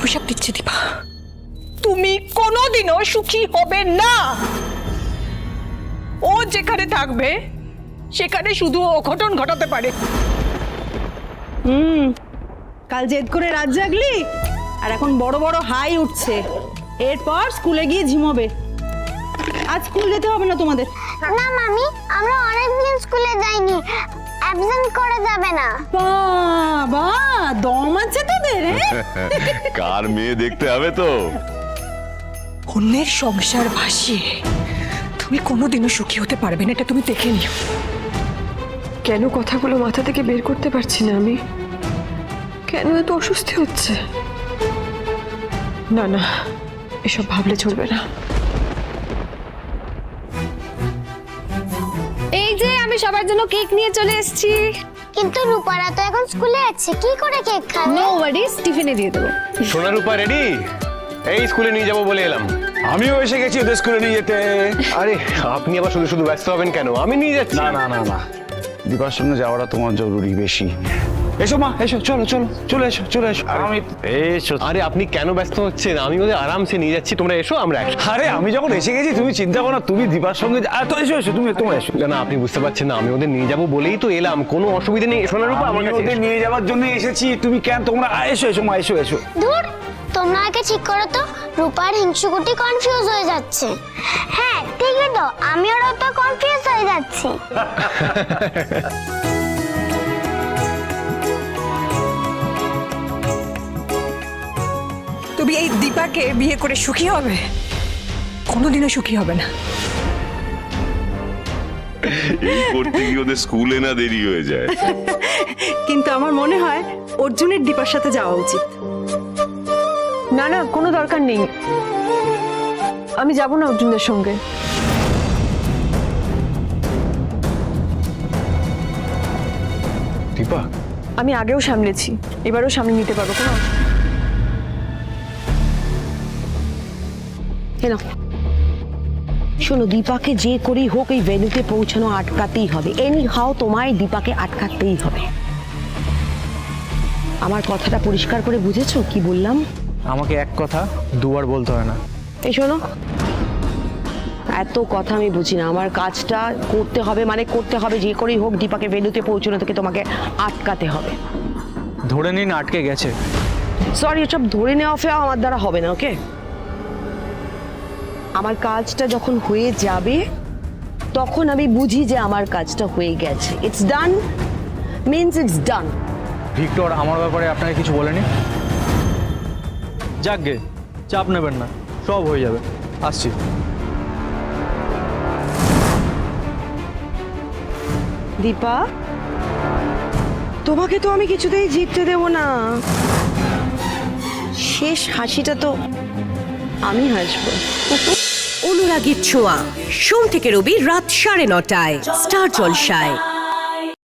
অভিশাপ দিচ্ছি দীপা, তুমি কোনোদিনও সুখী হবে না। ও যেখানে থাকবে সেখানে শুধু অঘটন ঘটাতে পারে। কাল জেদ করে রাত জাগলি আর এখন বড় বড় হাই উঠছে। এরপর স্কুলে গিয়ে ঝিমোবে। আজ স্কুল যেতে হবে না তোমাদের। না মামি, আমরা অনেকদিন স্কুলে যাইনি, অ্যাবসেন্ট করে যাবে না। বাবা দম আছে তোদের। কার মেয়ে দেখতে হবে তো। অন্যের সংসার ভাসিয়ে তুমি কোনোদিনও সুখী হতে পারবে না, এটা তুমি দেখে নিও। কেন কথাগুলো মাথা থেকে বের করতে পারছি না আমি? কেন এত অস্বস্তি হচ্ছে? না না, এসব ভাবলে চলবে না। এই যে আমি সবার জন্য কেক নিয়ে চলে এসেছি। কিন্তু রূপারা তো এখন স্কুলে আছে, কি করে কেক খাবে? নো ওয়ারিস, টিফিনে দিয়ে দেবো। সোনা রূপা রেডি? এই স্কুলে নিয়ে যাবো বলে এলাম। আমিও এসে গেছি ওদের স্কুলে নিয়ে যেতে। আরে আপনি আবার শুধু শুধু ব্যস্ত হবেন কেন? আমি নিয়ে যাচ্ছি। না না না না, দীপার সঙ্গে যাওয়াটা তোমার জরুরি বেশি। এসো মা, এসো, চলো চলো, চলে এসো, চলে এসো। আমি এসো। আরে আপনি কেন ব্যস্ত হচ্ছেন? আমি ওদের আরামসে নিয়ে যাচ্ছি, তোমরা এসো, আমরা একসাথে। আরে আমি যখন এসে গেছি তুমি চিন্তা করো না, তুমি দীপার সঙ্গে তো এসো এসো, তুমি তোমরা এসো। না না, আপনি বুঝতে পারছেন না, আমি ওদের নিয়ে যাবো বলেই তো এলাম, কোনো অসুবিধা নেই। সোনা রূপা আমার আমি কাছে ওদের এসো। নিয়ে যাওয়ার জন্য এসেছি, তুমি কেন তোমরা এসো এসো মা, এসো এসো। ধুর, তোমরা আগে ঠিক করো তো, রূপার হিংসুকুটি কনফিউজ হয়ে যাচ্ছে। হ্যাঁ ঠিকই তো, আমিও তো কনফিউজ হয়ে যাচ্ছি। তুমি এই দীপাকে বিয়ে করে সুখী হবে? কোনোদিনও সুখী হবে না। এই করতে গিয়ে ওদের স্কুলে না দেরি হয়ে যায়। কিন্তু আমার মনে হয় অর্জুনের দীপার সাথে যাওয়া উচিত। না না, কোনো দরকার নেই, আমি যাব না অর্জুনদের সঙ্গে। দীপা, আমি আগেও সামলেছি, এবারও সামলে নিতে পারবো। কোনো শোনো, দীপাকে যে করেই হোক এই ভেন্যুতে পৌঁছানো আটকাতেই হবে। এনি হাও তোমায় দীপাকে আটকাতেই হবে। আমার কথাটা পরিষ্কার করে বুঝেছো কি বললাম? আমাকে এক কথা দুবার বলতে হয় না। এই শোনো, এত কথা আমি বুঝি না। আমার কাজটা করতে হবে মানে করতে হবে, যে করেই হোক দীপাকে ভেন্যুতে পৌঁছানো থেকে তোমাকে আটকাতে হবে। ধরে নিন আটকে গেছে। সরি, এসব ধরে নেওয়া ফেওয়া আমার দ্বারা হবে না। ওকে, আমার কাজটা যখন হয়ে যাবে তখন আমি বুঝি যে আমার কাজটা হয়ে গেছে। It's done means it's done. Victor আমার ব্যাপারে আপনাকে কিছু বলেনি? যাকগে, চাপ নেবেন না, সব হয়ে যাবে। আসছি। দীপা, তোমাকে তো আমি কিছুতেই জিততে দেব না। শেষ হাসিটা তো আমি হাসবো। অনুরাগীর ছোঁয়া, সোম থেকে রবি রাত 9:30 স্টার জলসায়।